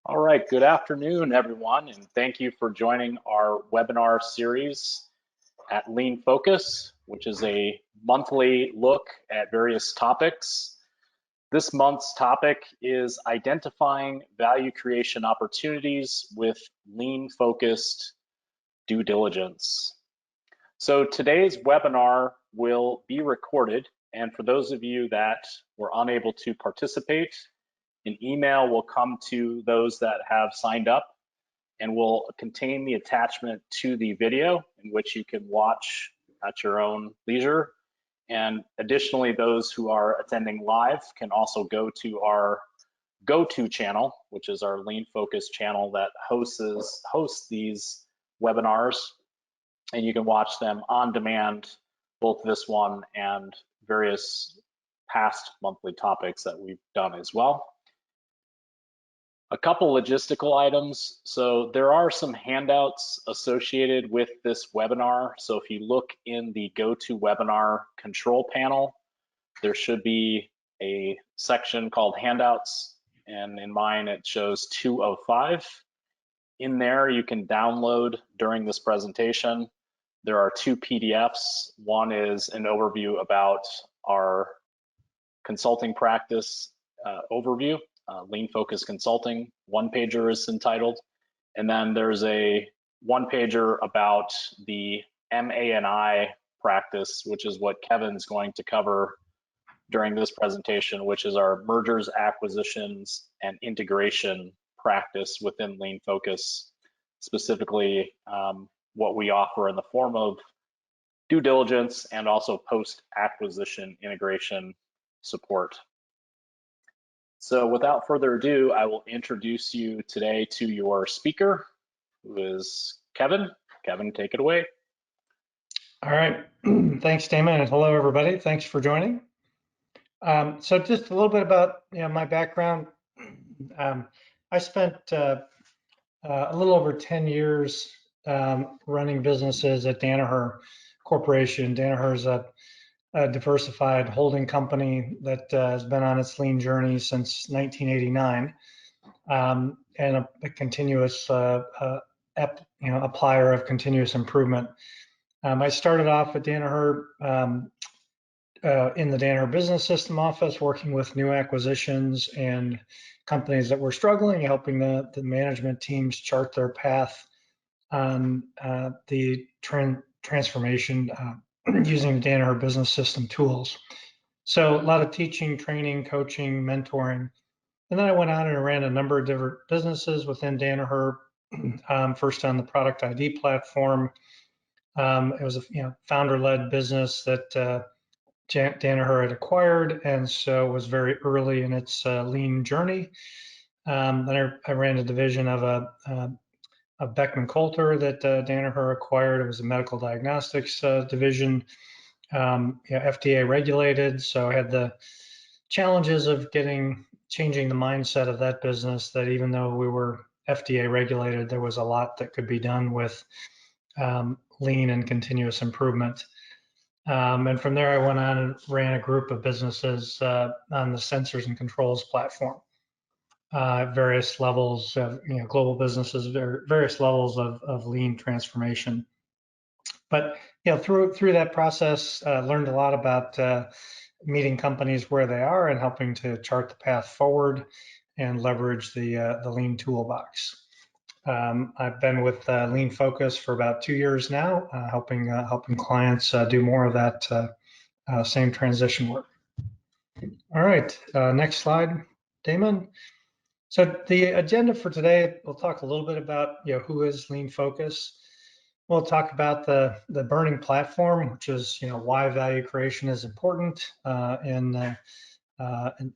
All right, good afternoon, everyone, and thank you for joining our webinar series at Lean Focus, which is a monthly look at various topics. This month's topic is identifying value creation opportunities with lean-focused due diligence. So today's webinar will be recorded, and for those of you that were unable to participate, an email will come to those that have signed up and will contain the attachment to the video in which you can watch at your own leisure. And additionally, those who are attending live can also go to our go-to channel, which is our Lean Focus channel that hosts these webinars. And you can watch them on demand, both this one and various past monthly topics that we've done as well. A couple logistical items. So there are some handouts associated with this webinar. So if you look in the GoToWebinar control panel, there should be a section called handouts, and in mine it shows 205. In there you can download during this presentation. There are two PDFs. One is an overview about our consulting practice overview. Lean Focus Consulting, one-pager is entitled. And then there's a one-pager about the MA&I practice, which is what Kevin's going to cover during this presentation, which is our mergers, acquisitions, and integration practice within Lean Focus, specifically what we offer in the form of due diligence and also post-acquisition integration support. So without further ado, I will introduce you today to your speaker, who is Kevin. Kevin, take it away. All right, thanks, Damon, and hello, everybody. Thanks for joining. So just a little bit about my background. I spent a little over 10 years running businesses at Danaher Corporation. Danaher is a diversified holding company that has been on its lean journey since 1989, and a continuous applier of continuous improvement. I started off at Danaher in the Danaher Business System office, working with new acquisitions and companies that were struggling, helping the management teams chart their path on the transformation using the Danaher Business System tools. So a lot of teaching, training, coaching, mentoring. And then I went on and ran a number of different businesses within Danaher. First on the product ID platform. It was a founder-led business that Danaher had acquired, and so was very early in its lean journey. Then I ran a division of Beckman Coulter that Danaher acquired. It was a medical diagnostics division, FDA regulated. So I had the challenges of changing the mindset of that business, that even though we were FDA regulated, there was a lot that could be done with lean and continuous improvement. And from there, I went on and ran a group of businesses on the sensors and controls platform. Various levels of global businesses, various levels of lean transformation. But through that process, learned a lot about meeting companies where they are and helping to chart the path forward and leverage the lean toolbox. I've been with Lean Focus for about 2 years now, helping clients do more of that same transition work. All right, next slide, Damon. So the agenda for today, we'll talk a little bit about who is Lean Focus. We'll talk about the burning platform, which is why value creation is important in an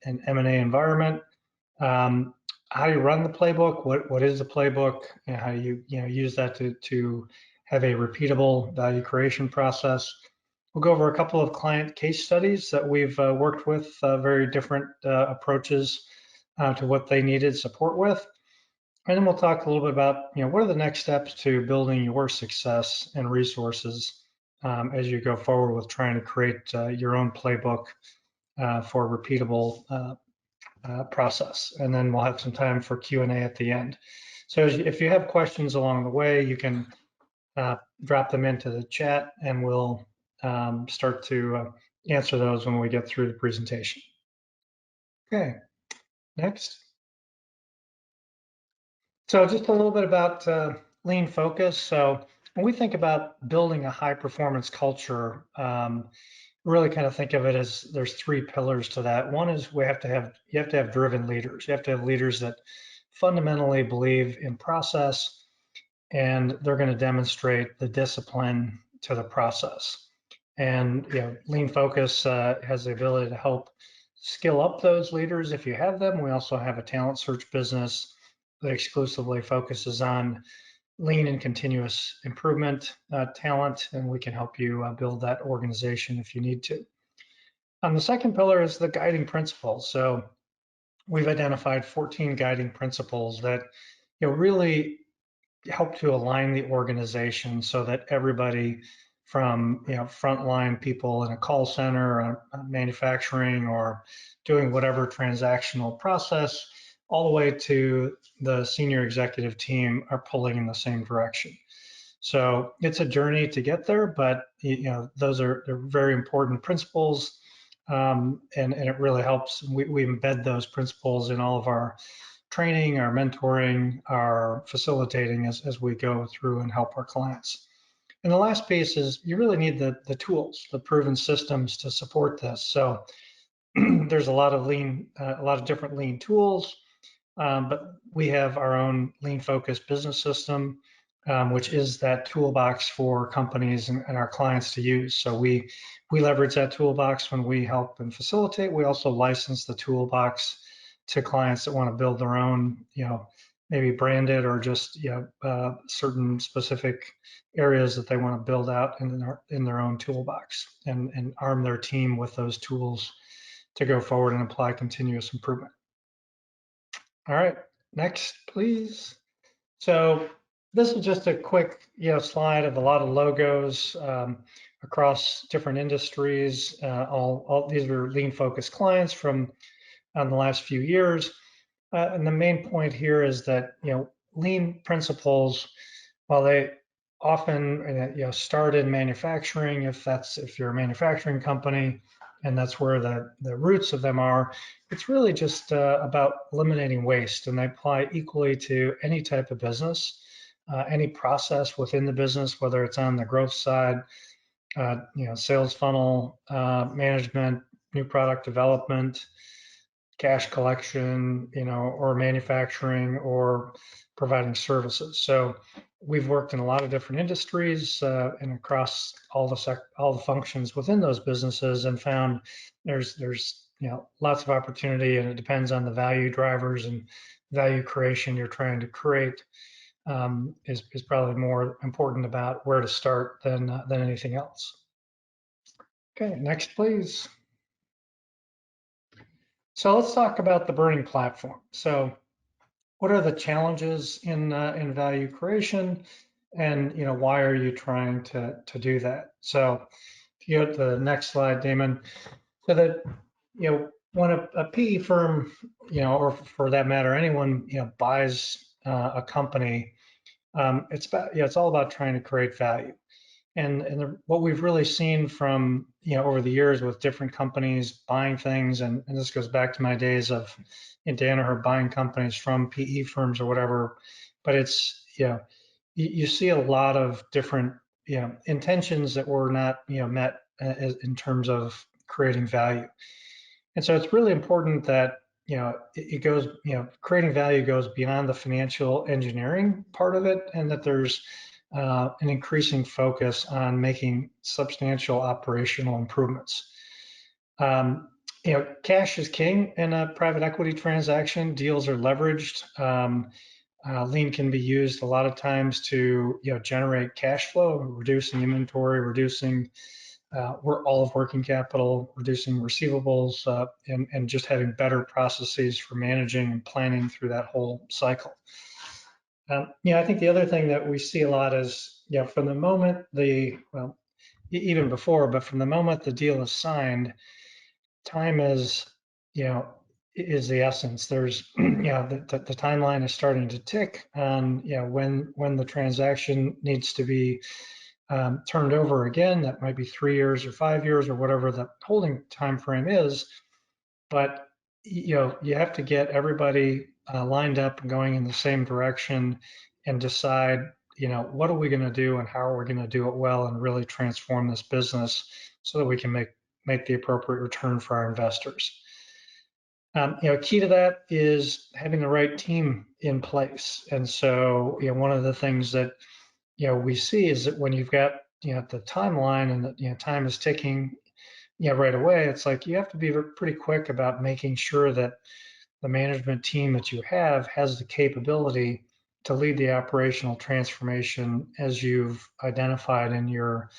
M&A environment. How do you run the playbook? What is the playbook? And how do you use that to have a repeatable value creation process? We'll go over a couple of client case studies that we've worked with, very different approaches to what they needed support with. And then we'll talk a little bit about what are the next steps to building your success and resources as you go forward with trying to create your own playbook for repeatable process. And then we'll have some time for Q&A at the end. So if you have questions along the way, you can drop them into the chat and we'll start to answer those when we get through the presentation. Okay, next. So just a little bit about lean focus. So when we think about building a high performance culture, really kind of think of it as there's three pillars to that. One is you have to have driven leaders. You have to have leaders that fundamentally believe in process, and they're going to demonstrate the discipline to the process. And lean focus has the ability to help skill up those leaders if you have them. We also have a talent search business that exclusively focuses on lean and continuous improvement talent, and we can help you build that organization if you need to. The second pillar is the guiding principles. So we've identified 14 guiding principles that really help to align the organization so that everybody from frontline people in a call center or manufacturing or doing whatever transactional process all the way to the senior executive team are pulling in the same direction. So it's a journey to get there, but they're very important principles, and it really helps. We embed those principles in all of our training, our mentoring, our facilitating as we go through and help our clients. And the last piece is you really need the tools, the proven systems to support this. So there's a lot of different lean tools, but we have our own lean focused business system, which is that toolbox for companies and our clients to use. So we leverage that toolbox when we help and facilitate. We also license the toolbox to clients that want to build their own, maybe branded or just certain specific areas that they want to build out in their own toolbox and arm their team with those tools to go forward and apply continuous improvement. All right, next, please. So this is just a quick slide of a lot of logos across different industries. All these are lean focused clients from the last few years. And the main point here is that lean principles, while they often start in manufacturing, if you're a manufacturing company and that's where the roots of them are, it's really just about eliminating waste, and they apply equally to any type of business, any process within the business, whether it's on the growth side, sales funnel management, new product development, cash collection, or manufacturing or providing services. So we've worked in a lot of different industries and across all the functions within those businesses, and found there's lots of opportunity, and it depends on the value drivers and value creation you're trying to create is probably more important about where to start than anything else. Okay, next please. So let's talk about the burning platform. So what are the challenges in value creation, and why are you trying to do that? So if you go to the next slide, Damon, so that when a PE firm, or for that matter anyone, buys a company, it's all about trying to create value. And what we've really seen from over the years with different companies buying things, and this goes back to my days of in Danaher buying companies from PE firms or whatever, but it's you see a lot of different intentions that were not met in terms of creating value. And so it's really important that it goes creating value goes beyond the financial engineering part of it, and that there's an increasing focus on making substantial operational improvements. Cash is king in a private equity transaction. Deals are leveraged. Lean can be used a lot of times to generate cash flow, reducing inventory, reducing all of working capital, reducing receivables, and just having better processes for managing and planning through that whole cycle. I think the other thing that we see a lot is, from the moment even before, but from the moment the deal is signed, time is, is the essence. There's, the timeline is starting to tick on, when the transaction needs to be turned over again. That might be 3 years or 5 years or whatever the holding time frame is. But you have to get everybody lined up and going in the same direction and decide, what are we going to do and how are we going to do it well and really transform this business so that we can make the appropriate return for our investors. Key to that is having the right team in place. And so, one of the things that, we see is that when you've got, the timeline and the, time is ticking, right away, it's like you have to be pretty quick about making sure that the management team that you have has the capability to lead the operational transformation as you've identified in your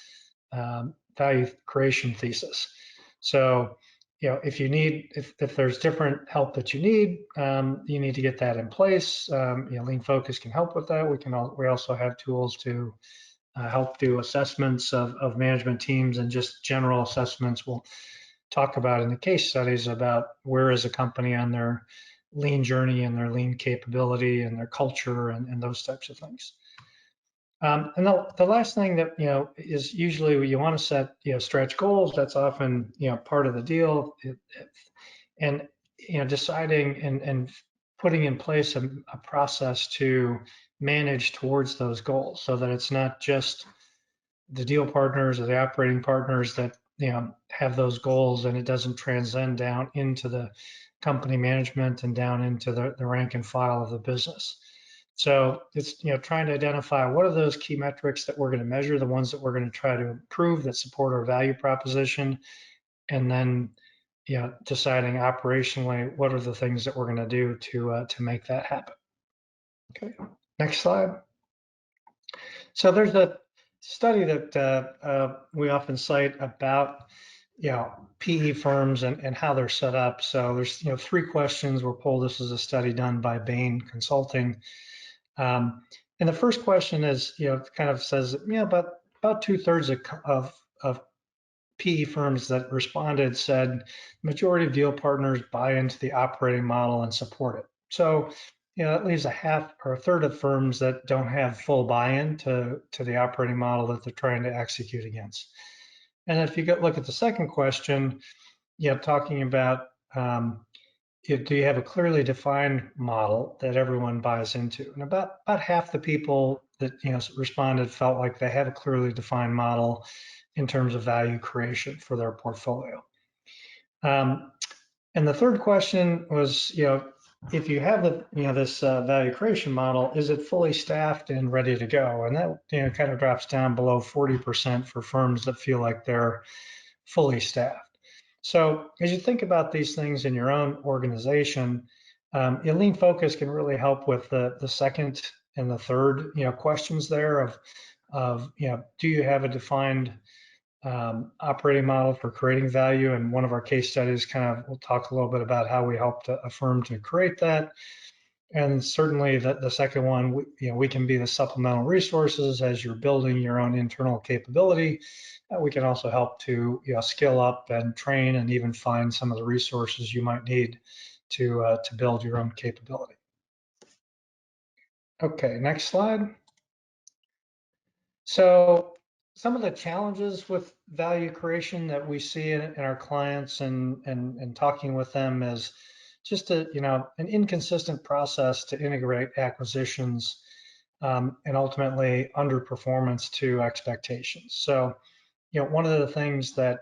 value creation thesis. So, if there's different help that you need to get that in place. Lean Focus can help with that. We also have tools to help do assessments of management teams and just general assessments. We'll talk about in the case studies about where is a company on their lean journey and their lean capability and their culture and those types of things. And the last thing that, is usually you want to set, stretch goals. That's often, part of the deal. And, deciding and putting in place a process to manage towards those goals so that it's not just the deal partners or the operating partners that, have those goals and it doesn't transcend down into the company management and down into the rank and file of the business. So it's, trying to identify what are those key metrics that we're going to measure, the ones that we're going to try to improve that support our value proposition, and then, deciding operationally what are the things that we're going to do to make that happen. Okay, next slide. So there's a study that we often cite about, PE firms and how they're set up. So there's, 3 questions were pulled. This is a study done by Bain Consulting. And the first question is, kind of says, about 2/3 of PE firms that responded said majority of deal partners buy into the operating model and support it. So, that leaves a half or a third of firms that don't have full buy-in to the operating model that they're trying to execute against. And if you look at the second question, talking about, do you have a clearly defined model that everyone buys into? And about half the people that responded felt like they have a clearly defined model in terms of value creation for their portfolio. And the third question was, if you have this value creation model, is it fully staffed and ready to go? And that kind of drops down below 40% for firms that feel like they're fully staffed. So as you think about these things in your own organization, Lean Focus can really help with the second and the third questions there of do you have a defined operating model for creating value? And one of our case studies we'll talk a little bit about how we helped a firm to create that. And certainly the second one, we can be the supplemental resources as you're building your own internal capability. We can also help to skill up and train and even find some of the resources you might need to build your own capability. Okay, next slide. So some of the challenges with value creation that we see in our clients and talking with them is just an inconsistent process to integrate acquisitions and ultimately underperformance to expectations. So, one of the things that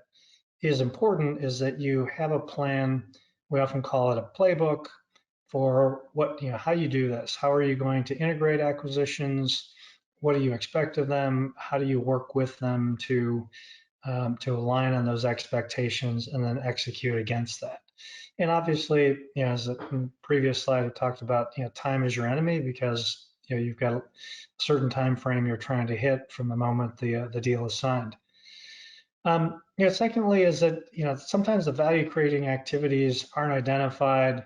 is important is that you have a plan. We often call it a playbook for how you do this. How are you going to integrate acquisitions? What do you expect of them? How do you work with them to align on those expectations and then execute against that? And obviously, as the previous slide I talked about, time is your enemy because you've got a certain time frame you're trying to hit from the moment the deal is signed. Secondly, is that sometimes the value creating activities aren't identified,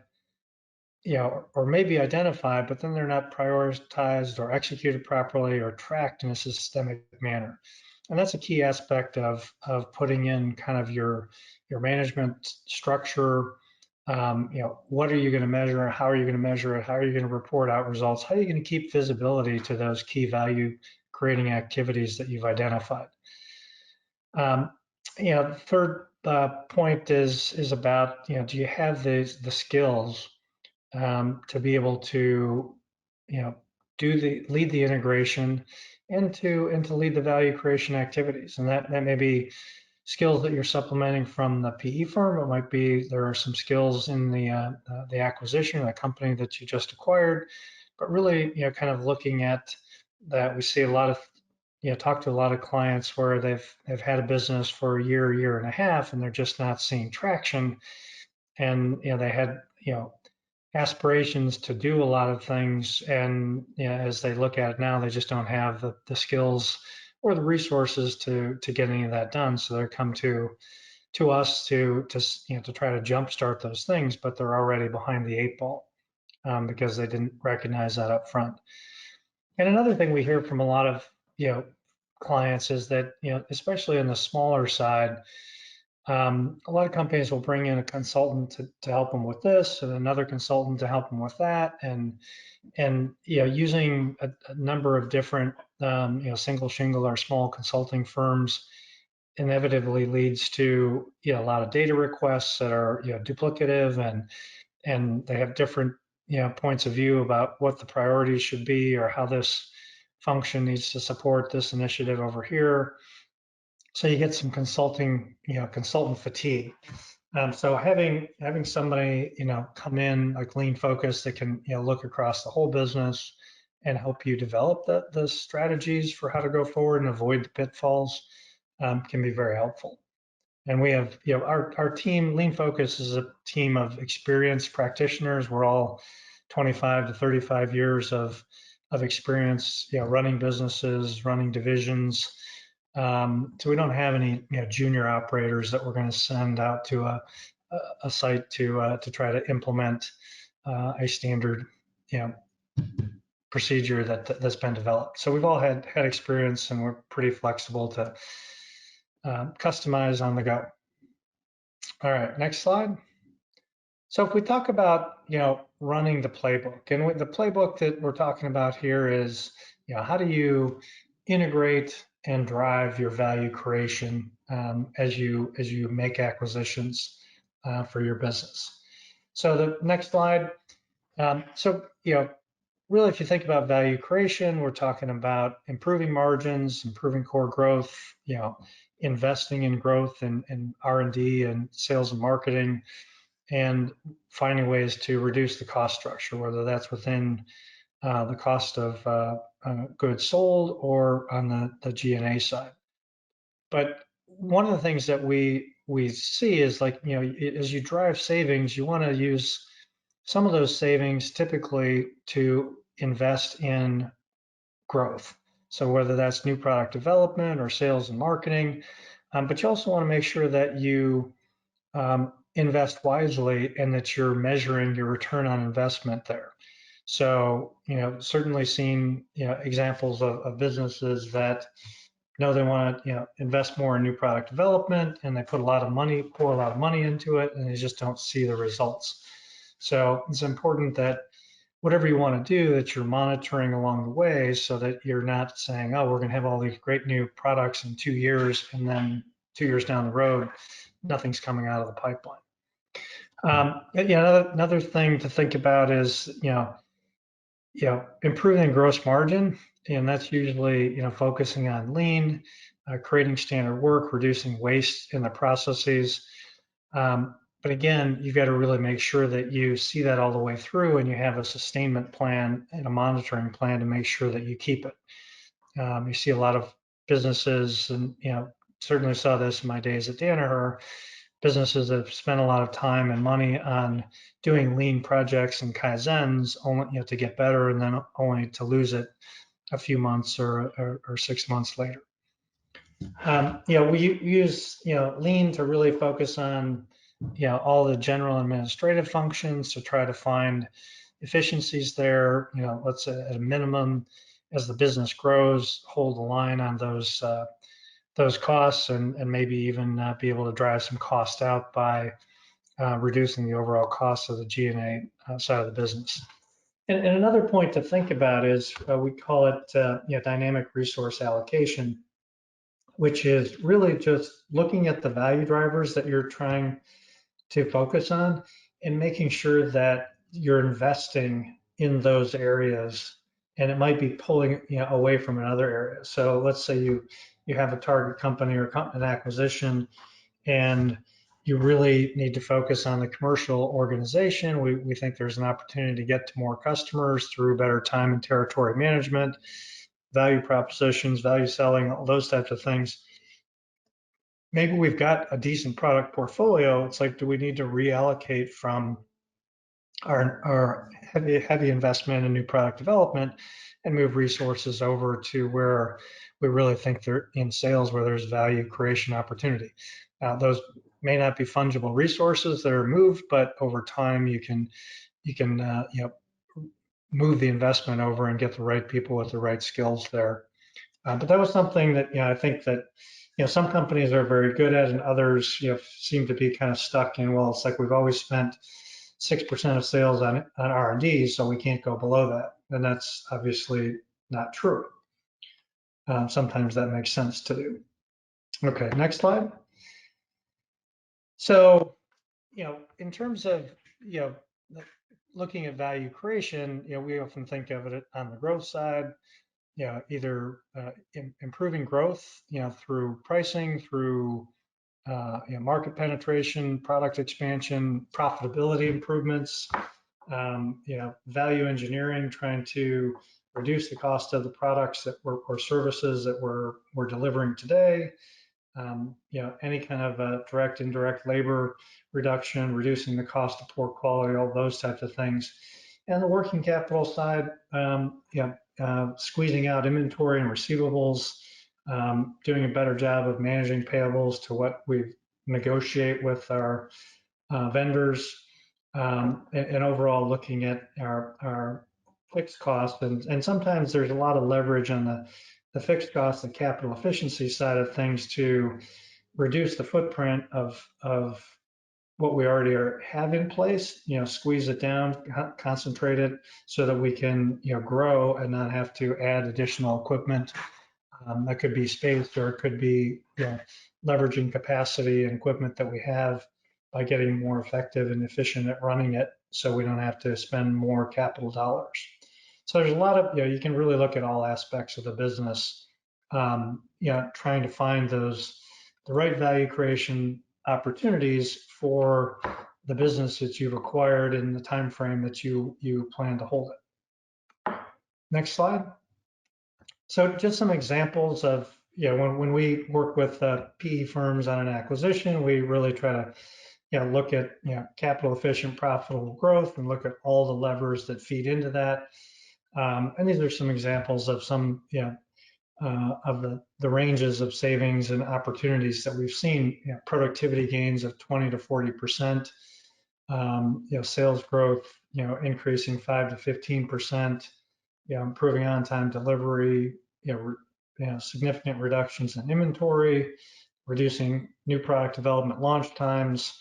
or maybe identified, but then they're not prioritized or executed properly or tracked in a systemic manner. And that's a key aspect of putting in kind of your management structure What are you going to measure? How are you going to measure it? How are you going to report out results? How are you going to keep visibility to those key value creating activities that you've identified? Um, the third point is about, do you have the skills to be able to, you know, lead the integration and to lead the value creation activities. And that may be skills that you're supplementing from the PE firm. It might be there are some skills in the acquisition, the company that you just acquired, but really, kind of looking at that. We see a lot of, talk to a lot of clients where they've had a business for a year and a half, and they're just not seeing traction. And they had aspirations to do a lot of things, and as they look at it now, they just don't have the skills or the resources to get any of that done. So they come to us to try to jumpstart those things, but they're already behind the eight ball because they didn't recognize that up front. And another thing we hear from a lot of clients is that especially on the smaller side, a lot of companies will bring in a consultant to help them with this and another consultant to help them with that, and using a number of different single shingle or small consulting firms inevitably leads to a lot of data requests that are duplicative, and they have different points of view about what the priorities should be or how this function needs to support this initiative over here. So you get some consultant fatigue. So having somebody come in like Lean Focus that can look across the whole business and help you develop the strategies for how to go forward and avoid the pitfalls can be very helpful. And we have our team. Lean Focus is a team of experienced practitioners. We're all 25 to 35 years of experience running businesses, running divisions. So we don't have any junior operators that we're going to send out to a site to try to implement a standard procedure that's been developed. So we've all had experience, and we're pretty flexible to customize on the go. All right, next slide. So if we talk about running the playbook, and the playbook that we're talking about here is how do you integrate and drive your value creation as you make acquisitions for your business. So the next slide. Really, if you think about value creation, we're talking about improving margins, improving core growth, investing in growth and R&D and sales and marketing, and finding ways to reduce the cost structure, whether that's within the cost of goods sold or on the G&A side. But one of the things that we see is as you drive savings, you want to use some of those savings typically to invest in growth. So whether that's new product development or sales and marketing, but you also want to make sure that you invest wisely and that you're measuring your return on investment there. So, certainly seen, examples of businesses that know they want to, invest more in new product development, and they pour a lot of money into it, and they just don't see the results. So it's important that whatever you want to do, that you're monitoring along the way, so that you're not saying, oh, we're going to have all these great new products in 2 years, and then 2 years down the road, nothing's coming out of the pipeline. Another thing to think about is, improving gross margin, and that's usually, focusing on lean, creating standard work, reducing waste in the processes. But again, you've got to really make sure that you see that all the way through, and you have a sustainment plan and a monitoring plan to make sure that you keep it. You see a lot of businesses, and certainly saw this in my days at Danaher, businesses that have spent a lot of time and money on doing lean projects and kaizens only to get better, and then only to lose it a few months or 6 months later. We use lean to really focus on all the general administrative functions to try to find efficiencies there. Let's say at a minimum, as the business grows, hold the line on those costs, and maybe even be able to drive some cost out by reducing the overall cost of the G&A side of the business. And another point to think about is we call it dynamic resource allocation, which is really just looking at the value drivers that you're trying to focus on and making sure that you're investing in those areas, and it might be pulling away from another area. So let's say you have a target company or an acquisition, and you really need to focus on the commercial organization. We think there's an opportunity to get to more customers through better time and territory management, value propositions, value selling, all those types of things. Maybe we've got a decent product portfolio. It's like, do we need to reallocate from our heavy investment in new product development and move resources over to where we really think they're in sales, where there's value creation opportunity. Those may not be fungible resources that are moved, but over time you can move the investment over and get the right people with the right skills there. But that was something that I think that some companies are very good at, and others seem to be kind of stuck in, well, it's like we've always spent 6% of sales on R&D, so we can't go below that. And that's obviously not true. Sometimes that makes sense to do. Okay, next slide. So, in terms of, looking at value creation, we often think of it on the growth side, either improving growth, through pricing, through market penetration, product expansion, profitability improvements, value engineering, trying to reduce the cost of the products that or services that we're delivering today. Any kind of direct, indirect labor reduction, reducing the cost of poor quality, all those types of things. And the working capital side, squeezing out inventory and receivables, doing a better job of managing payables to what we negotiate with our vendors, and overall looking at our fixed costs. And sometimes there's a lot of leverage on the fixed costs and capital efficiency side of things to reduce the footprint of what we already have in place, squeeze it down, concentrate it so that we can, grow and not have to add additional equipment. That could be space, or it could be leveraging capacity and equipment that we have by getting more effective and efficient at running it, so we don't have to spend more capital dollars. So there's a lot of, you can really look at all aspects of the business, trying to find the right value creation opportunities for the business that you've acquired in the time frame that you plan to hold it. Next slide. So just some examples of, when we work with PE firms on an acquisition, we really try to look at capital efficient, profitable growth, and look at all the levers that feed into that. And these are some examples of some of the ranges of savings and opportunities that we've seen. Productivity gains of 20 to 40%, sales growth increasing 5 to 15%, improving on-time delivery, significant reductions in inventory, reducing new product development launch times,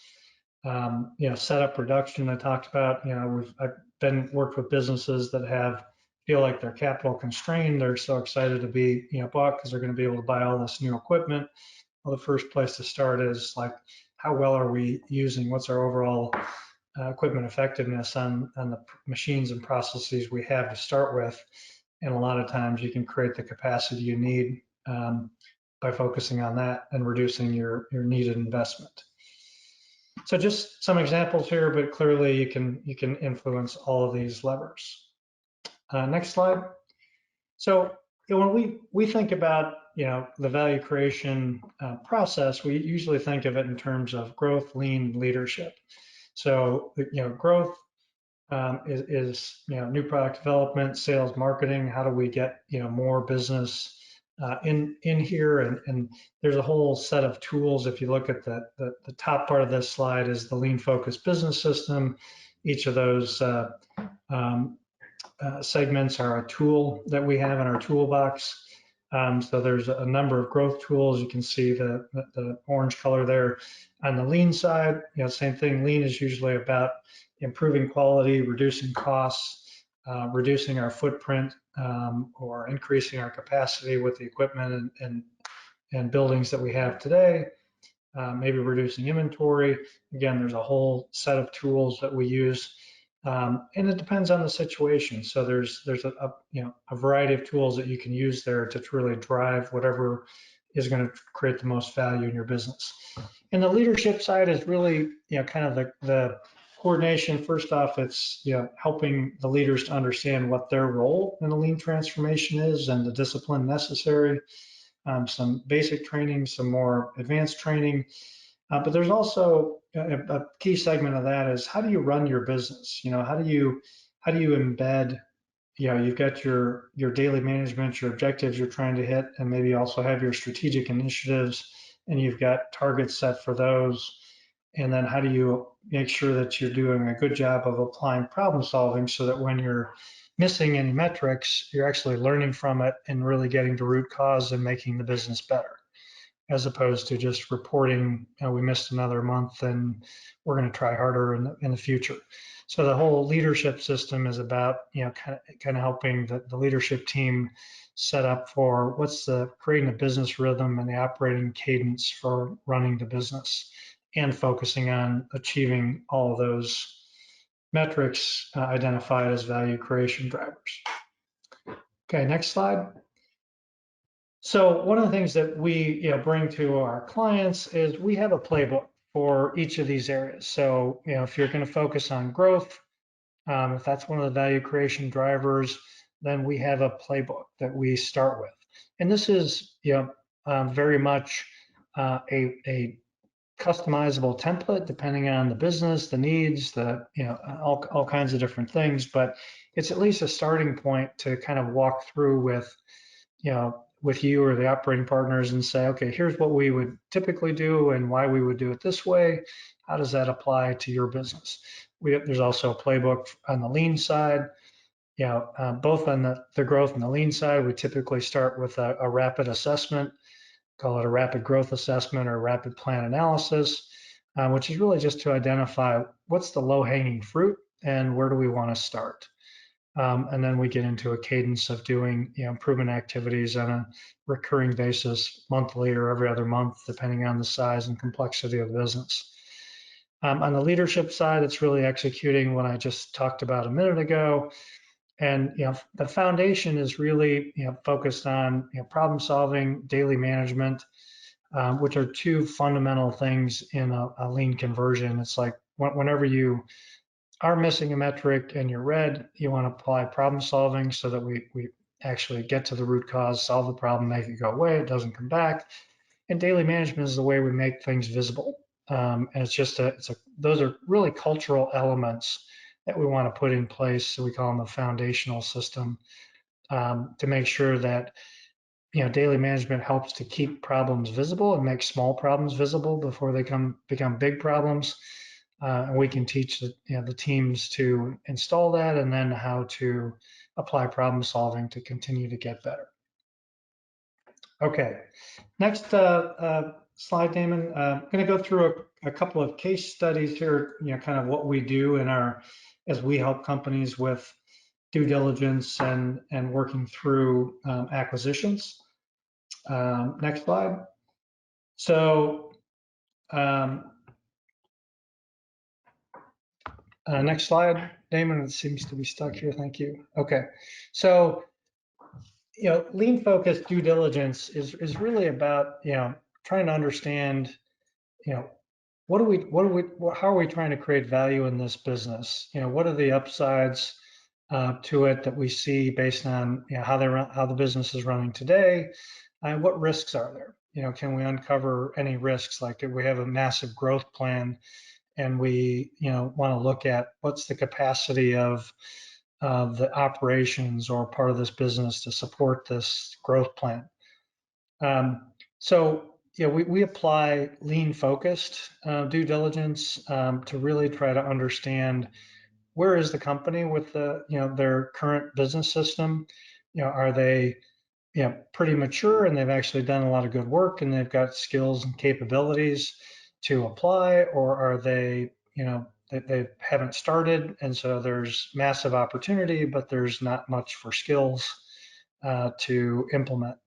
setup reduction I talked about. I've worked with businesses that feel like they're capital constrained. They're so excited to be bought because they're going to be able to buy all this new equipment. Well, the first place to start is like, how well are we using? What's our overall equipment effectiveness on the machines and processes we have to start with? And a lot of times you can create the capacity you need by focusing on that and reducing your needed investment. So just some examples here, but clearly you can influence all of these levers. Next slide. So when we think about the value creation process, we usually think of it in terms of growth, lean, leadership. So growth is new product development, sales, marketing. How do we get more business in here? And there's a whole set of tools. If you look at the top part of this slide is the Lean Focus Business System. Each of those segments are a tool that we have in our toolbox. So there's a number of growth tools. You can see the orange color there. On the lean side, same thing. Lean is usually about improving quality, reducing costs, reducing our footprint, or increasing our capacity with the equipment and buildings that we have today. Maybe reducing inventory. Again, there's a whole set of tools that we use, and it depends on the situation. So there's a variety of tools that you can use there to really drive whatever is going to create the most value in your business. And the leadership side is really kind of the coordination. First off, it's helping the leaders to understand what their role in the lean transformation is and the discipline necessary. Some basic training, some more advanced training. But there's also a key segment of that is how do you run your business? How do you embed, you've got your daily management, your objectives you're trying to hit, and maybe also have your strategic initiatives, and you've got targets set for those. And then how do you make sure that you're doing a good job of applying problem solving so that when you're missing any metrics, you're actually learning from it and really getting to root cause and making the business better, as opposed to just reporting, we missed another month and we're going to try harder in the future. So the whole leadership system is about, kind of helping the leadership team set up for creating a business rhythm and the operating cadence for running the business and focusing on achieving all of those metrics identified as value creation drivers. Okay, next slide. So one of the things that we bring to our clients is we have a playbook for each of these areas. So if you're going to focus on growth, if that's one of the value creation drivers, then we have a playbook that we start with. And this is very much a customizable template depending on the business, the needs, all kinds of different things. But it's at least a starting point to kind of walk through with you or the operating partners and say, okay, here's what we would typically do and why we would do it this way. How does that apply to your business? There's also a playbook on the lean side. Both on the growth and the lean side, we typically start with a rapid assessment, call it a rapid growth assessment or rapid plan analysis, which is really just to identify what's the low-hanging fruit and where do we want to start. And then we get into a cadence of doing improvement activities on a recurring basis, monthly or every other month, depending on the size and complexity of the business. On the leadership side, it's really executing what I just talked about a minute ago. And the foundation is really focused on problem solving, daily management, which are two fundamental things in a lean conversion. It's like whenever you are missing a metric and you're red, you want to apply problem solving so that we actually get to the root cause, solve the problem, make it go away, it doesn't come back. And daily management is the way we make things visible. And those are really cultural elements that we want to put in place. So we call them a foundational system to make sure that daily management helps to keep problems visible and make small problems visible before they become big problems. And we can teach the teams to install that and then how to apply problem solving to continue to get better. Okay, next slide, Damon. I'm going to go through a couple of case studies here, kind of what we do as we help companies with due diligence and working through acquisitions. Next slide. So next slide, Damon. It seems to be stuck here. Thank you. Okay, so lean focused due diligence is really about trying to understand how are we trying to create value in this business? What are the upsides to it that we see based on how the business is running today, and what risks are there? Can we uncover any risks? Like if we have a massive growth plan and we want to look at what's the capacity of the operations or part of this business to support this growth plan. So we apply lean focused due diligence to really try to understand where is the company with their current business system. Are they pretty mature and they've actually done a lot of good work and they've got skills and capabilities to apply, or are they, they haven't started and so there's massive opportunity, but there's not much for skills to implement.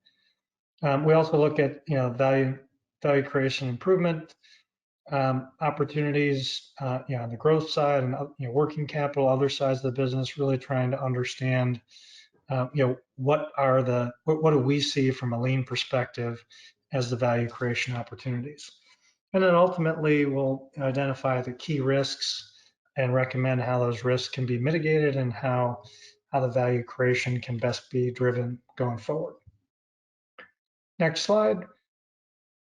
We also look at value creation improvement opportunities, on the growth side and working capital, other sides of the business, really trying to understand what do we see from a lean perspective as the value creation opportunities. And then ultimately we'll identify the key risks and recommend how those risks can be mitigated and how the value creation can best be driven going forward. Next slide.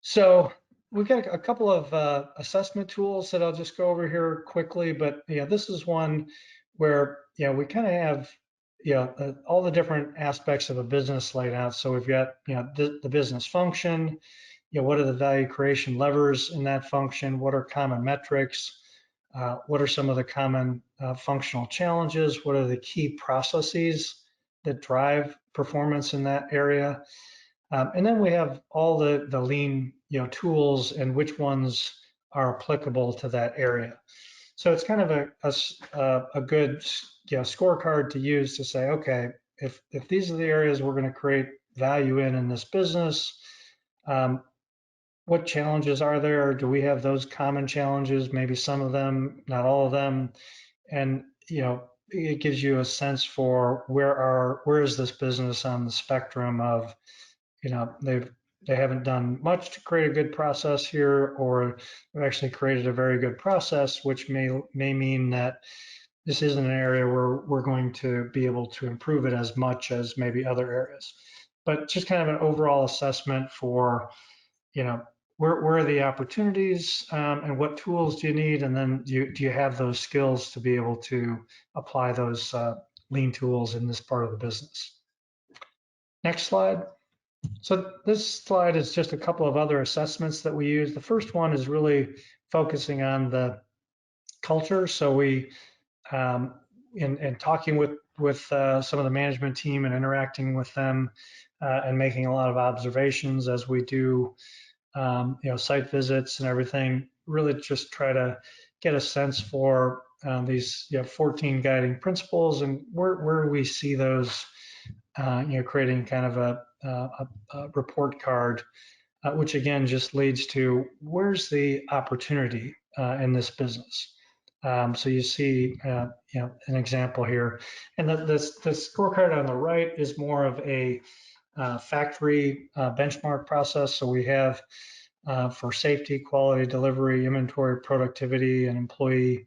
So we've got a couple of assessment tools that I'll just go over here quickly, but this is one where we kind of have all the different aspects of a business laid out. So we've got the business function, what are the value creation levers in that function, what are common metrics, what are some of the common functional challenges, what are the key processes that drive performance in that area. And then we have all the lean tools and which ones are applicable to that area. So it's kind of a good scorecard to use to say, okay, if these are the areas we're going to create value in this business, what challenges are there? Do we have those common challenges? Maybe some of them, not all of them. And it gives you a sense for where is this business on the spectrum of they haven't done much to create a good process here, or they've actually created a very good process, which may mean that this isn't an area where we're going to be able to improve it as much as maybe other areas. But just kind of an overall assessment for, where are the opportunities and what tools do you need? And then do you have those skills to be able to apply those lean tools in this part of the business? Next slide. So this slide is just a couple of other assessments that we use. The first one is really focusing on the culture. So we, in talking with some of the management team and interacting with them and making a lot of observations as we do, site visits and everything, really just try to get a sense for these 14 guiding principles and where we see those, creating kind of a report card, which again just leads to where's the opportunity in this business. So you see, an example here, and the scorecard on the right is more of a factory benchmark process. So we have for safety, quality, delivery, inventory, productivity, and employee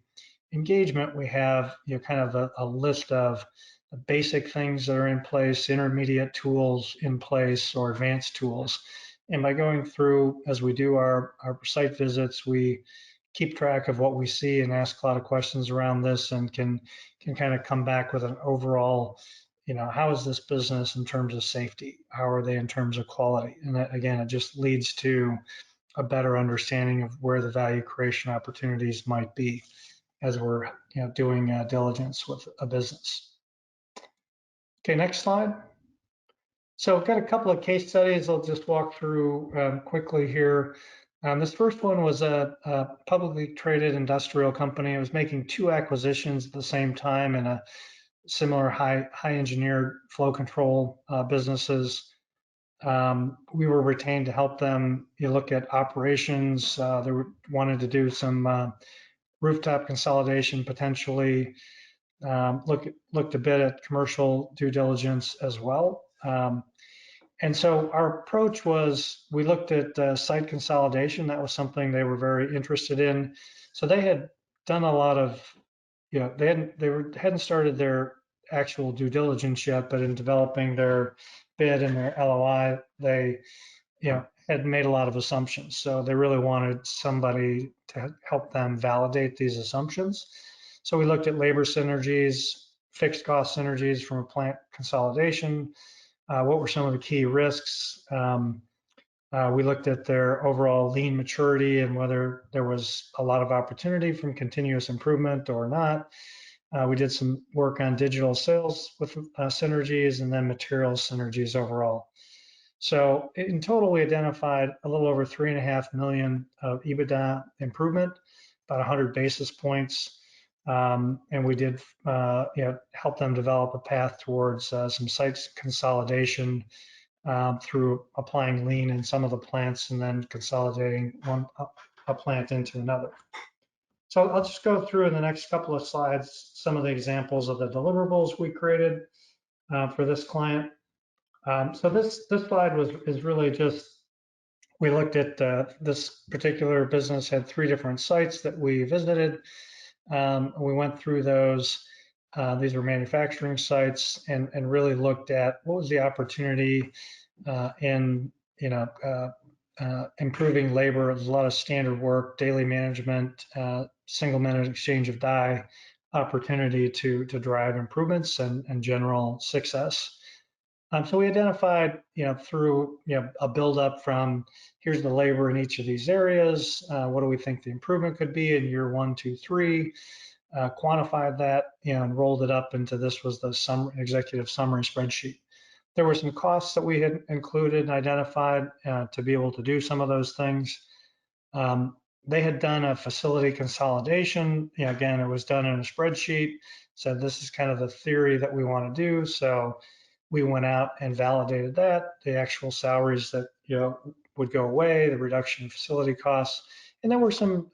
engagement, we have kind of a list of the basic things that are in place, intermediate tools in place, or advanced tools. And by going through, as we do our site visits, we keep track of what we see and ask a lot of questions around this and can kind of come back with an overall, how is this business in terms of safety? How are they in terms of quality? And that, again, it just leads to a better understanding of where the value creation opportunities might be as we're doing diligence with a business. Okay, next slide. So I've got a couple of case studies I'll just walk through quickly here. This first one was a publicly traded industrial company. It was making 2 acquisitions at the same time in a similar high engineered flow control businesses. We were retained to help them look at operations. They wanted to do some rooftop consolidation potentially. Looked a bit at commercial due diligence as well. And so our approach was we looked at site consolidation. That was something they were very interested in. So they had done a lot of, they hadn't started their actual due diligence yet, but in developing their bid and their LOI, they had made a lot of assumptions. So they really wanted somebody to help them validate these assumptions. So we looked at labor synergies, fixed cost synergies from a plant consolidation. What were some of the key risks? We looked at their overall lean maturity and whether there was a lot of opportunity from continuous improvement or not. We did some work on digital sales with synergies and then materials synergies overall. So in total, we identified a little over 3.5 million of EBITDA improvement, about 100 basis points. And we did help them develop a path towards some sites consolidation through applying lean in some of the plants and then consolidating a plant into another. So I'll just go through in the next couple of slides some of the examples of the deliverables we created for this client. So this slide is really just, we looked at this particular business had 3 different sites that we visited. We went through those. These were manufacturing sites and really looked at what was the opportunity in improving labor. There's a lot of standard work, daily management, single minute exchange of die, opportunity to drive improvements and general success. So we identified, through a buildup from here's the labor in each of these areas. What do we think the improvement could be in year 1, 2, 3? Quantified that, and rolled it up into this was the executive summary spreadsheet. There were some costs that we had included and identified to be able to do some of those things. They had done a facility consolidation. Again, it was done in a spreadsheet. So this is kind of the theory that we want to do. So we went out and validated that, the actual salaries that would go away, the reduction in facility costs. And there were some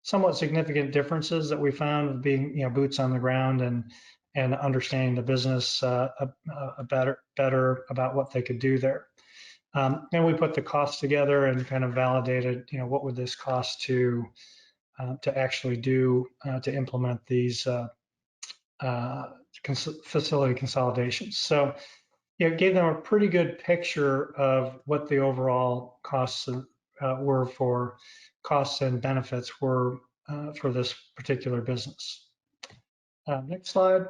somewhat significant differences that we found of being boots on the ground and understanding the business better about what they could do there. And we put the costs together and kind of validated, what would this cost to actually do to implement these facility consolidations. So it gave them a pretty good picture of what the overall costs were for costs and benefits were for this particular business. Next slide.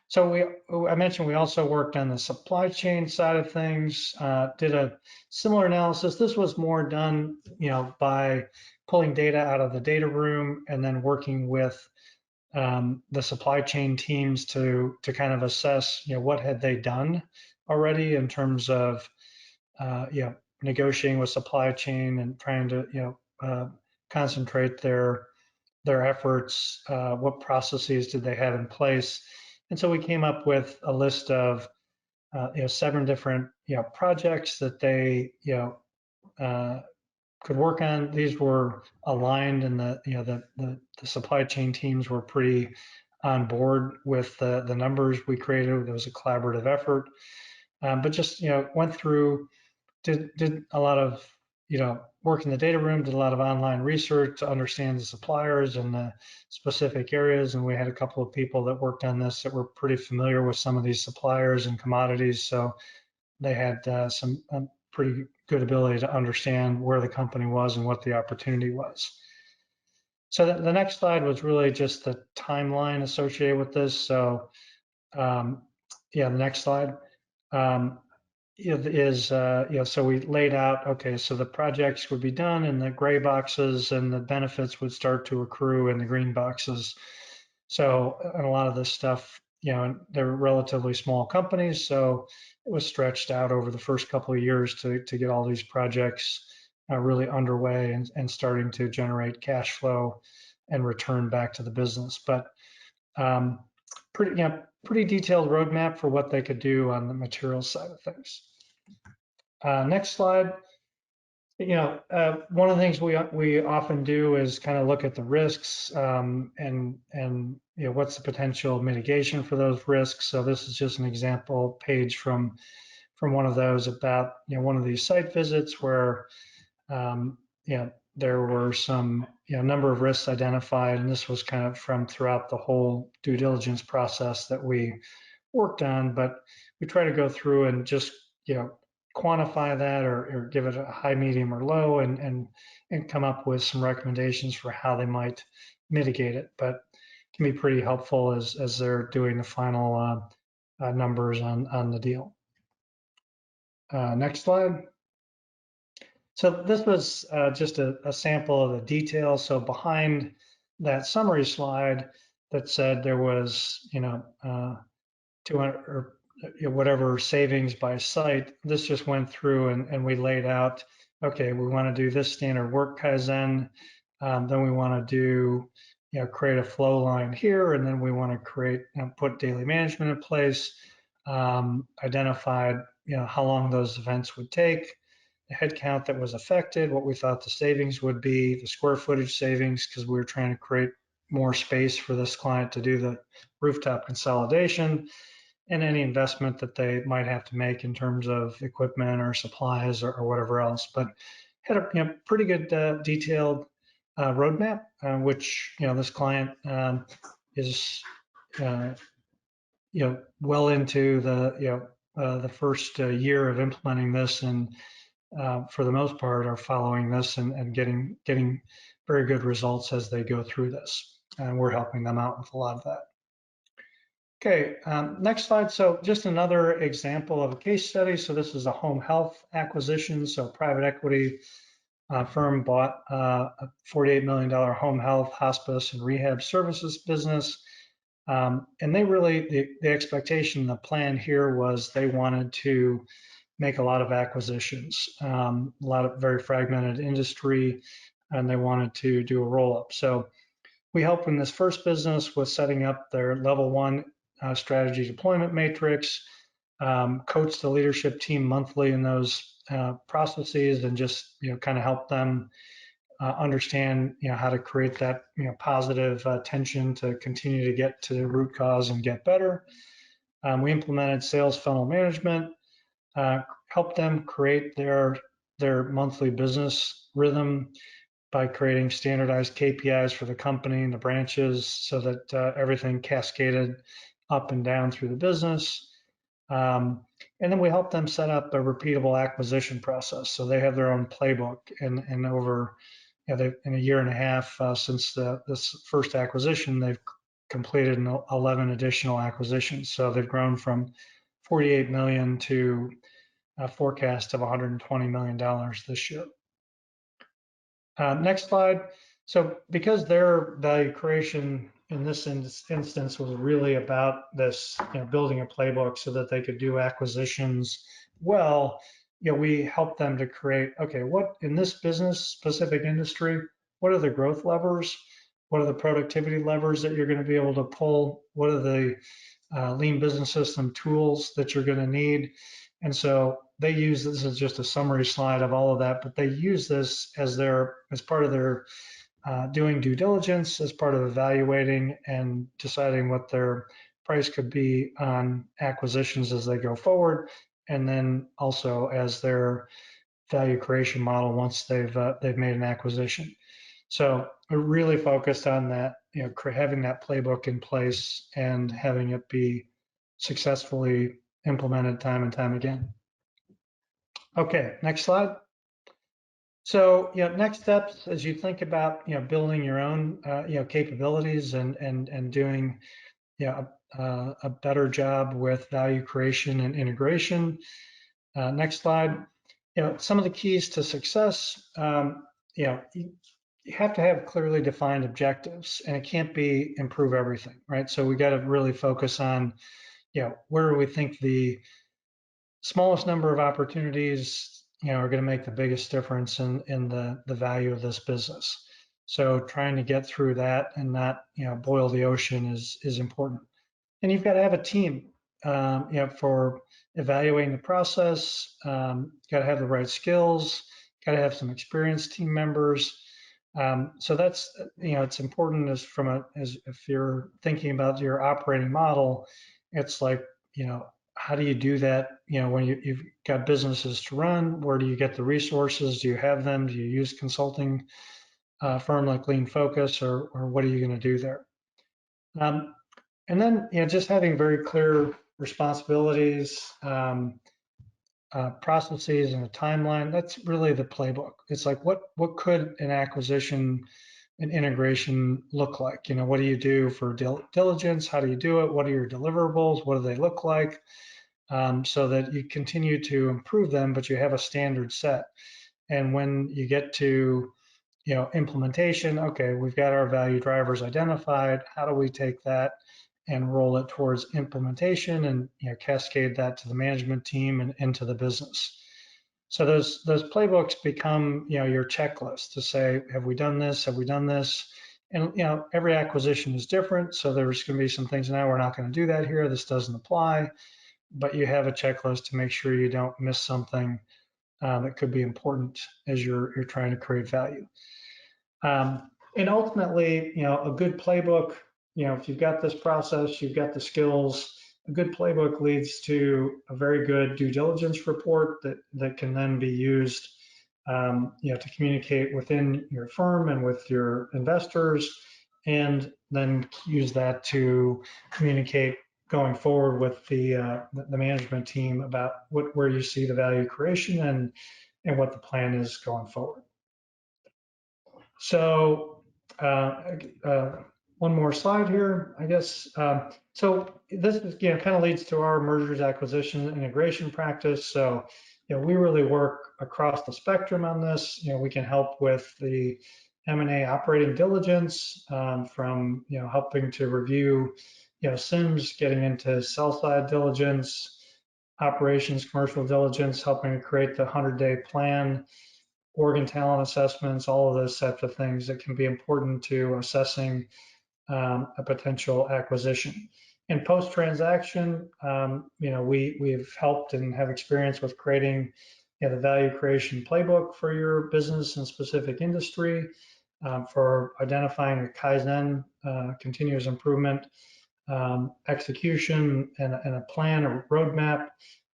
So I mentioned we also worked on the supply chain side of things, did a similar analysis. This was more done, by pulling data out of the data room and then working with the supply chain teams to kind of assess, what had they done already in terms of, negotiating with supply chain and trying to, concentrate their efforts, what processes did they have in place. And so we came up with a list of 7 different projects that they could work on. These were aligned, and the supply chain teams were pretty on board with the numbers we created. It was a collaborative effort, but just went through, did a lot of work in the data room, did a lot of online research to understand the suppliers and the specific areas. And we had a couple of people that worked on this that were pretty familiar with some of these suppliers and commodities. So they had some pretty good ability to understand where the company was and what the opportunity was. So the next slide was really just the timeline associated with this. So the next slide. So we laid out, okay, so the projects would be done in the gray boxes and the benefits would start to accrue in the green boxes. So, and a lot of this stuff, they're relatively small companies, so it was stretched out over the first couple of years to get all these projects really underway and starting to generate cash flow and return back to the business. But pretty detailed roadmap for what they could do on the materials side of things. Next slide. One of the things we often do is kind of look at the risks and what's the potential mitigation for those risks. So this is just an example page from one of those about one of these site visits where there were some number of risks identified, and this was kind of from throughout the whole due diligence process that we worked on. But we try to go through and just quantify that or give it a high, medium, or low, and come up with some recommendations for how they might mitigate it. But it can be pretty helpful as they're doing the final numbers on the deal. Next slide. So this was just a sample of the details. So behind that summary slide that said there was, 200 or whatever savings by site. This just went through and we laid out, okay, we want to do this standard work Kaizen. Then we want to do, create a flow line here. And then we want to create, put daily management in place, identified, how long those events would take, the head count that was affected, what we thought the savings would be, the square footage savings, because we were trying to create more space for this client to do the rooftop consolidation, and any investment that they might have to make in terms of equipment or supplies or whatever else. But had a pretty good detailed roadmap, which this client is well into the first year of implementing this, and for the most part are following this and getting very good results as they go through this. And we're helping them out with a lot of that. Okay, next slide. So just another example of a case study. So this is a home health acquisition. So private equity firm bought a $48 million home health, hospice, and rehab services business. And they really, the expectation, the plan here was they wanted to make a lot of acquisitions, a lot of very fragmented industry, and they wanted to do a roll-up. So we helped in this first business with setting up their level one strategy deployment matrix, coach the leadership team monthly in those processes, and just kind of help them understand how to create that positive tension to continue to get to the root cause and get better. We implemented sales funnel management, helped them create their monthly business rhythm by creating standardized KPIs for the company and the branches so that everything cascaded up and down through the business. And then we help them set up a repeatable acquisition process. So they have their own playbook, and over in a year and a half since this first acquisition, they've completed 11 additional acquisitions. So they've grown from 48 million to a forecast of $120 million this year. Next slide. So because their value creation in this instance was really about this, building a playbook so that they could do acquisitions well, we helped them to create, okay, what in this business specific industry, what are the growth levers? What are the productivity levers that you're going to be able to pull? What are the lean business system tools that you're going to need? And so they use, this is just a summary slide of all of that, but they use this as part of their doing due diligence, as part of evaluating and deciding what their price could be on acquisitions as they go forward, and then also as their value creation model once they've made an acquisition. So we're really focused on that, having that playbook in place and having it be successfully implemented time and time again. Okay, next slide. So, next steps as you think about, building your own, capabilities and doing, a better job with value creation and integration. Next slide. Some of the keys to success. You have to have clearly defined objectives, and it can't be improve everything, right? So we got to really focus on, where do we think the smallest number of opportunities are going to make the biggest difference in the value of this business. So trying to get through that and not boil the ocean is important. And you've got to have a team for evaluating the process. Got to have the right skills. Got to have some experienced team members. So that's it's important as if you're thinking about your operating model, it's like how do you do that? When you've got businesses to run, where do you get the resources? Do you have them? Do you use consulting firm like Lean Focus, or what are you going to do there? And then just having very clear responsibilities, processes, and a timeline. That's really the playbook. It's like what could an acquisition and integration look like? What do you do for diligence? How do you do it? What are your deliverables? What do they look like? So that you continue to improve them, but you have a standard set. And when you get to implementation. Okay, we've got our value drivers identified. How do we take that and roll it towards implementation and cascade that to the management team and into the business? So those playbooks become your checklist to say, have we done this? Have we done this? And every acquisition is different, so there's going to be some things now we're not going to do that here. This doesn't apply, but you have a checklist to make sure you don't miss something that could be important as you're trying to create value. And ultimately, a good playbook. If you've got this process, you've got the skills. A good playbook leads to a very good due diligence report that can then be used, to communicate within your firm and with your investors, and then use that to communicate going forward with the management team about where you see the value creation and what the plan is going forward. So one more slide here, I guess. So this is, kind of leads to our mergers, acquisition, integration practice. So, we really work across the spectrum on this. We can help with the M&A operating diligence, from, helping to review, SIMs, getting into sell side diligence, operations, commercial diligence, helping to create the 100-day plan, organ talent assessments, all of those types of things that can be important to assessing a potential acquisition. And post-transaction, we've helped and have experience with creating the value creation playbook for your business and specific industry, for identifying a Kaizen, continuous improvement, execution, and a plan, a roadmap.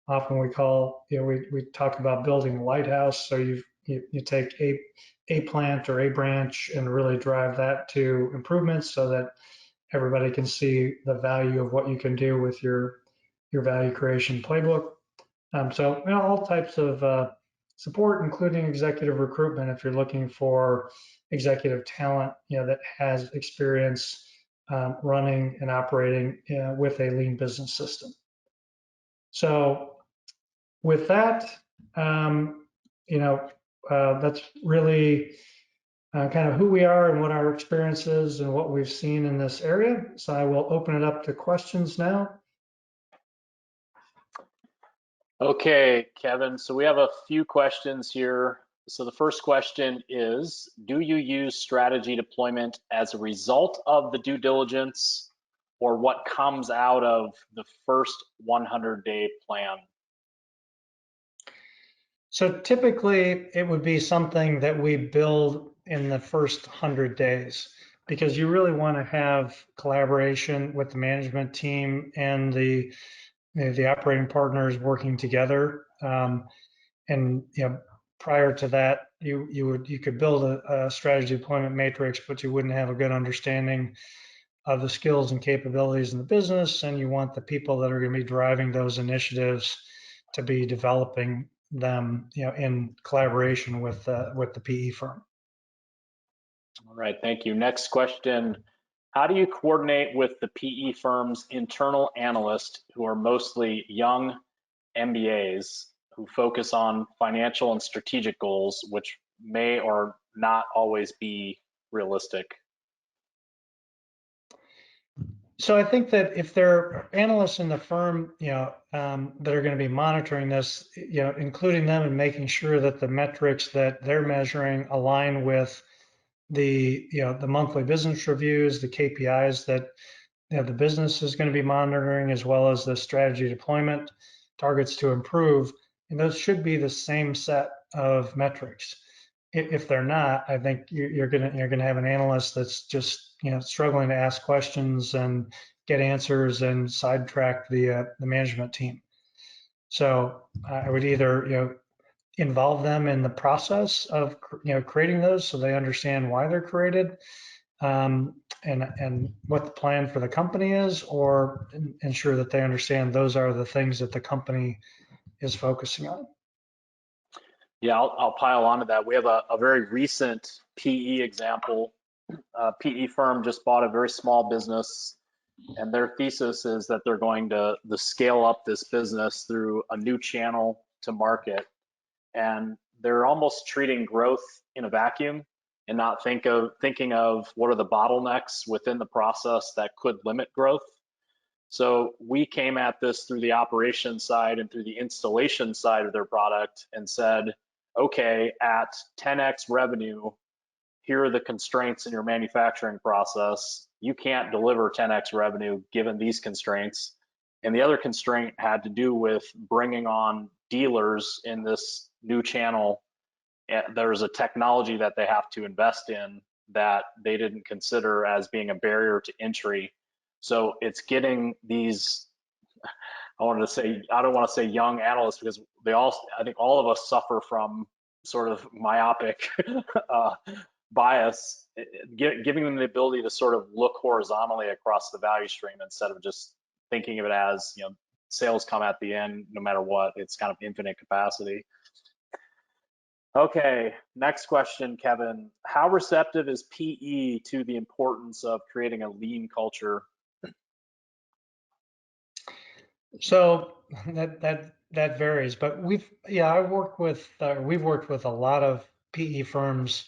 Often we call, we talk about building a lighthouse. So you take a plant or a branch and really drive that to improvements so that everybody can see the value of what you can do with your value creation playbook. So all types of support, including executive recruitment, if you're looking for executive talent, that has experience running and operating with a lean business system. So with that, that's really kind of who we are and what our experience is and what we've seen in this area. So I will open it up to questions now. Okay, Kevin, so we have a few questions here. So the first question is, do you use strategy deployment as a result of the due diligence, or what comes out of the first 100-day plan? So typically it would be something that we build in the first 100 days, because you really want to have collaboration with the management team and the operating partners working together. And prior to that, you could build a strategy deployment matrix, but you wouldn't have a good understanding of the skills and capabilities in the business. And you want the people that are going to be driving those initiatives to be developing them, in collaboration with the PE firm. All right, thank you. Next question. How do you coordinate with the PE firm's internal analysts, who are mostly young MBAs who focus on financial and strategic goals, which may or not always be realistic? So I think that if there are analysts in the firm, that are going to be monitoring this, including them and making sure that the metrics that they're measuring align with the monthly business reviews, the KPIs that the business is going to be monitoring, as well as the strategy deployment targets to improve, and those should be the same set of metrics. If they're not, I think you're gonna have an analyst that's just struggling to ask questions and get answers and sidetrack the management team. So I would either involve them in the process of creating those, so they understand why they're created, and what the plan for the company is, or ensure that they understand those are the things that the company is focusing on. Yeah, I'll pile onto that. We have a very recent PE example. A PE firm just bought a very small business, and their thesis is that they're going to scale up this business through a new channel to market. And they're almost treating growth in a vacuum. and not thinking of what are the bottlenecks within the process that could limit growth. So we came at this through the operations side and through the installation side of their product and said, okay, at 10x revenue, here are the constraints in your manufacturing process. You can't deliver 10x revenue given these constraints. And the other constraint had to do with bringing on dealers in this new channel. There's a technology that they have to invest in that they didn't consider as being a barrier to entry. So it's getting these, I don't want to say young analysts, because I think all of us suffer from sort of myopic bias, giving them the ability to sort of look horizontally across the value stream instead of just thinking of it as, sales come at the end no matter what. It's kind of infinite capacity. Okay, next question, Kevin. How receptive is PE to the importance of creating a lean culture? So that varies, but we've worked with a lot of PE firms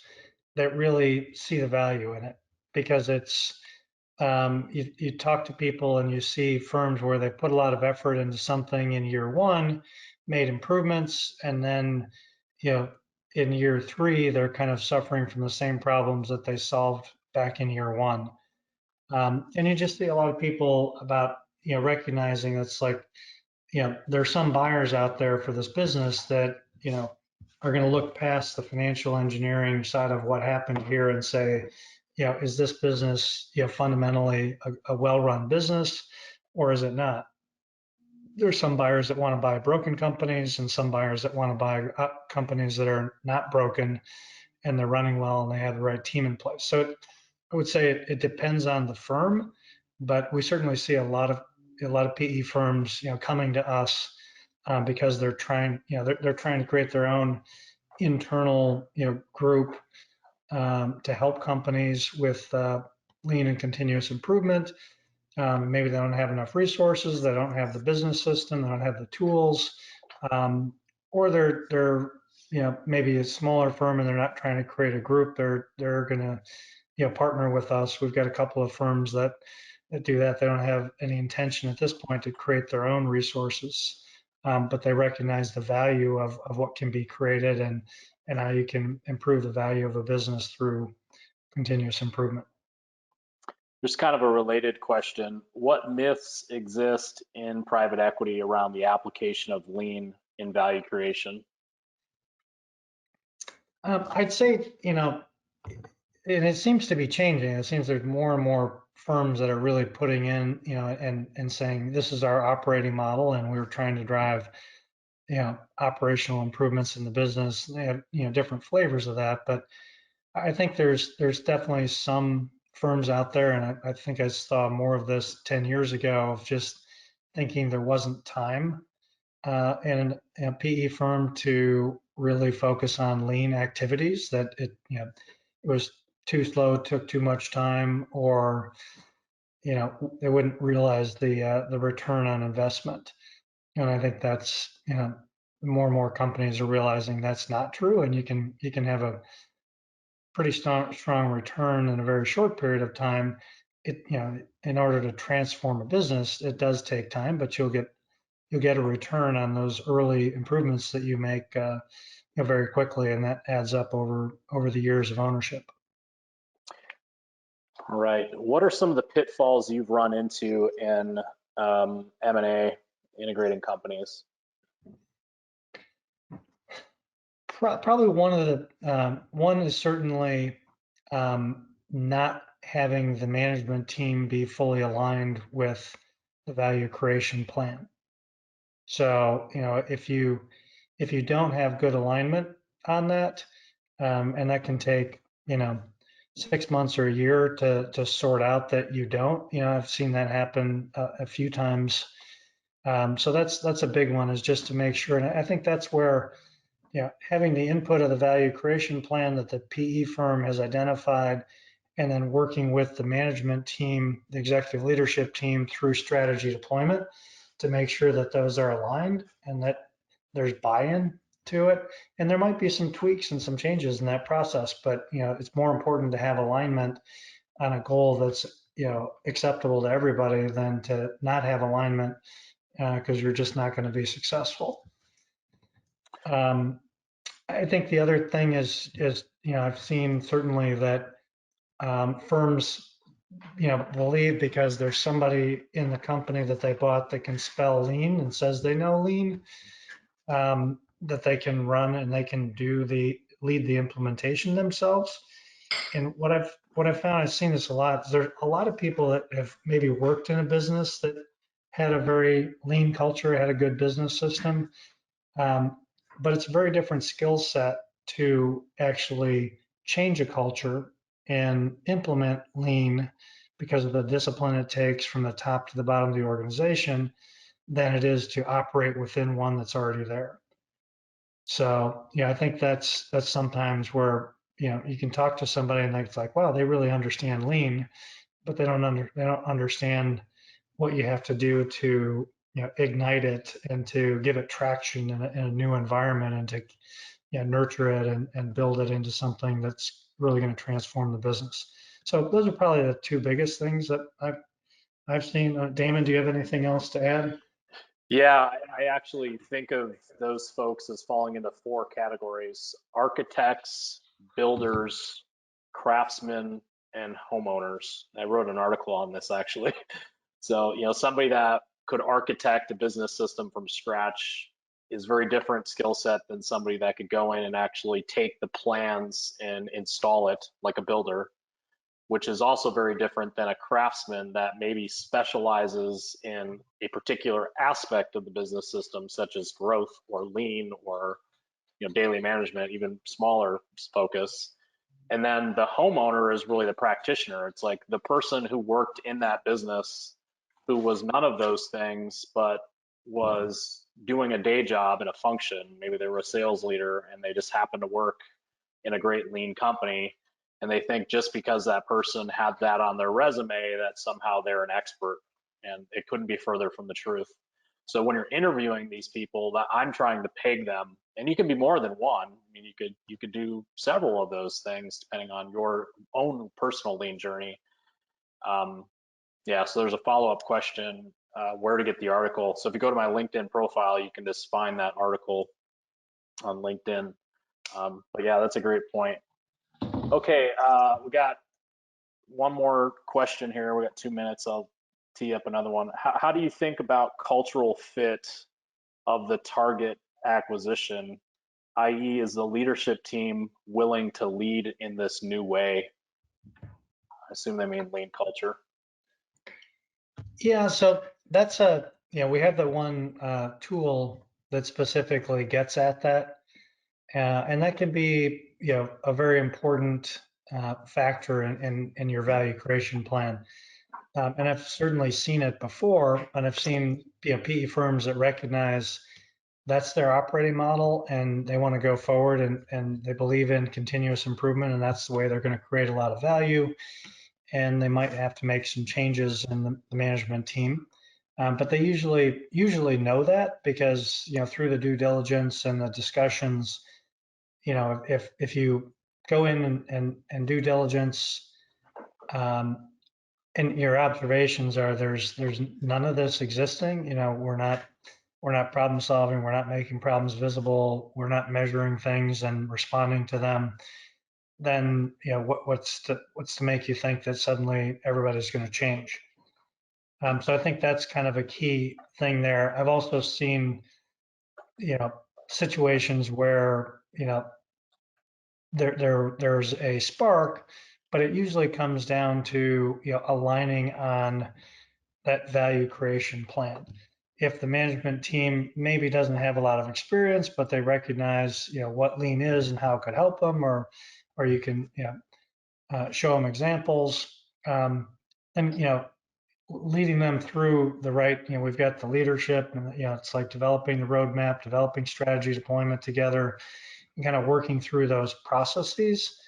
that really see the value in it, because it's you talk to people and you see firms where they put a lot of effort into something in year one, made improvements, and then in year three they're kind of suffering from the same problems that they solved back in year one. And you just see a lot of people about recognizing it's like there's some buyers out there for this business that are going to look past the financial engineering side of what happened here and say, is this business fundamentally a well-run business, or is it not? There's some buyers that want to buy broken companies and some buyers that want to buy companies that are not broken and they're running well and they have the right team in place. So I would say it depends on the firm, but we certainly see a lot of PE firms, coming to us because they're trying to create their own internal, group to help companies with lean and continuous improvement. Maybe they don't have enough resources, they don't have the business system, they don't have the tools, or they're maybe a smaller firm and they're not trying to create a group. They're going to partner with us. We've got a couple of firms that do that. They don't have any intention at this point to create their own resources, but they recognize the value of what can be created and how you can improve the value of a business through continuous improvement. There's kind of a related question. What myths exist in private equity around the application of lean in value creation? I'd say, and it seems to be changing. It seems there's more and more firms that are really putting in, and saying, this is our operating model, and we're trying to drive, operational improvements in the business. They have, different flavors of that, but I think there's definitely some firms out there, and I think I saw more of this 10 years ago, of just thinking there wasn't time in a PE firm to really focus on lean activities, that it was too slow, took too much time, or they wouldn't realize the return on investment. And I think that's more and more companies are realizing that's not true, and you can have a pretty strong return in a very short period of time. In order to transform a business, it does take time, but you'll get a return on those early improvements that you make very quickly, and that adds up over the years of ownership. All right. What are some of the pitfalls you've run into in M&A, integrating companies? Probably one is certainly not having the management team be fully aligned with the value creation plan. So if you don't have good alignment on that, and that can take 6 months or a year to sort out that you don't. I've seen that happen a few times. So that's a big one, is just to make sure. And I think that's where having the input of the value creation plan that the PE firm has identified, and then working with the management team, the executive leadership team, through strategy deployment to make sure that those are aligned and that there's buy-in to it. And there might be some tweaks and some changes in that process, but it's more important to have alignment on a goal that's acceptable to everybody than to not have alignment because you're just not going to be successful. I think the other thing is I've seen certainly that firms believe because there's somebody in the company that they bought that can spell lean and says they know lean, that they can run and they can lead the implementation themselves. And what I've found, I've seen this a lot. There's a lot of people that have maybe worked in a business that had a very lean culture, had a good business system, but it's a very different skill set to actually change a culture and implement lean because of the discipline it takes from the top to the bottom of the organization than it is to operate within one that's already there. So I think that's sometimes where you can talk to somebody and it's like, wow, they really understand lean, but they don't understand what you have to do to ignite it and to give it traction in a new environment and to nurture it and build it into something that's really going to transform the business. So those are probably the two biggest things that I've seen. Damon, do you have anything else to add? Yeah, I actually think of those folks as falling into four categories: architects, builders, craftsmen, and homeowners. I wrote an article on this actually. So, somebody that could architect a business system from scratch is very different skill set than somebody that could go in and actually take the plans and install it like a builder, which is also very different than a craftsman that maybe specializes in a particular aspect of the business system, such as growth or lean or daily management, even smaller focus. And then the homeowner is really the practitioner. It's like the person who worked in that business who was none of those things, but was doing a day job in a function. Maybe they were a sales leader and they just happened to work in a great lean company. And they think just because that person had that on their resume, that somehow they're an expert. And it couldn't be further from the truth. So when you're interviewing these people, that I'm trying to peg them, and you can be more than one. I mean, you could do several of those things depending on your own personal lean journey. Yeah, so there's a follow-up question, where to get the article. So if you go to my LinkedIn profile, you can just find that article on LinkedIn. But yeah, that's a great point. Okay, we got one more question here. We got 2 minutes. I'll tee up another one. How do you think about cultural fit of the target acquisition, i.e., is the leadership team willing to lead in this new way? I assume they mean lean culture. Yeah, so that's we have the one tool that specifically gets at that. And that can be, a very important factor in your value creation plan. And I've certainly seen it before, and I've seen PE firms that recognize that's their operating model and they want to go forward and they believe in continuous improvement and that's the way they're going to create a lot of value. And they might have to make some changes in the management team. But they usually know that because through the due diligence and the discussions, if you go in and due diligence, and your observations are there's none of this existing. We're not problem solving. We're not making problems visible. We're not measuring things and responding to them. Then what's to make you think that suddenly everybody's going to change? So I think that's kind of a key thing there. I've also seen situations where there's a spark, but it usually comes down to aligning on that value creation plan. If the management team maybe doesn't have a lot of experience, but they recognize what lean is and how it could help them, or you can show them examples, and leading them through the right. We've got the leadership, and it's like developing the roadmap, developing strategy deployment together, and kind of working through those processes.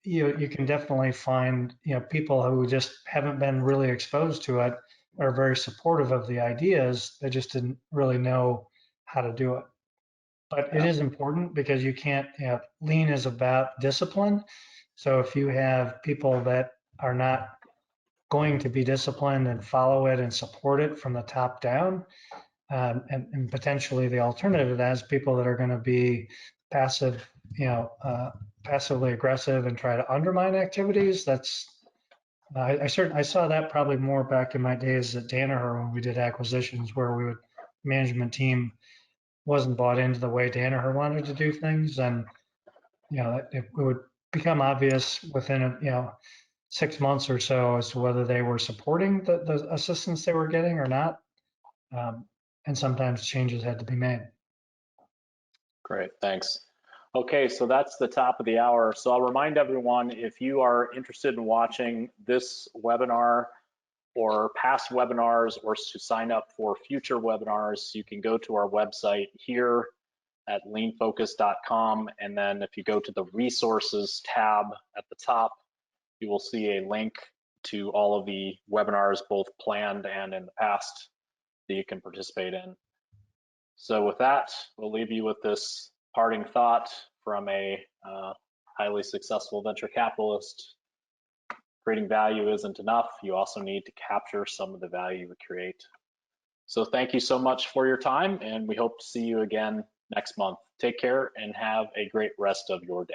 You can definitely find people who just haven't been really exposed to it are very supportive of the ideas. They just didn't really know how to do it. But it is important because you can't, lean is about discipline. So if you have people that are not going to be disciplined and follow it and support it from the top down, and potentially the alternative to that is people that are going to be passive, passively aggressive and try to undermine activities. That's I saw that probably more back in my days at Danaher when we did acquisitions, where management team wasn't bought into the way Danaher wanted to do things, and it would become obvious within 6 months or so as to whether they were supporting the assistance they were getting or not. And sometimes changes had to be made. Great, thanks. Okay, so that's the top of the hour. So I'll remind everyone, if you are interested in watching this webinar or past webinars, or to sign up for future webinars, you can go to our website here at leanfocus.com. And then if you go to the resources tab at the top, you will see a link to all of the webinars, both planned and in the past, that you can participate in. So with that, we'll leave you with this parting thought from a highly successful venture capitalist. Creating value isn't enough. You also need to capture some of the value we create. So thank you so much for your time, and we hope to see you again next month. Take care and have a great rest of your day.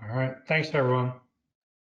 All right. Thanks, everyone.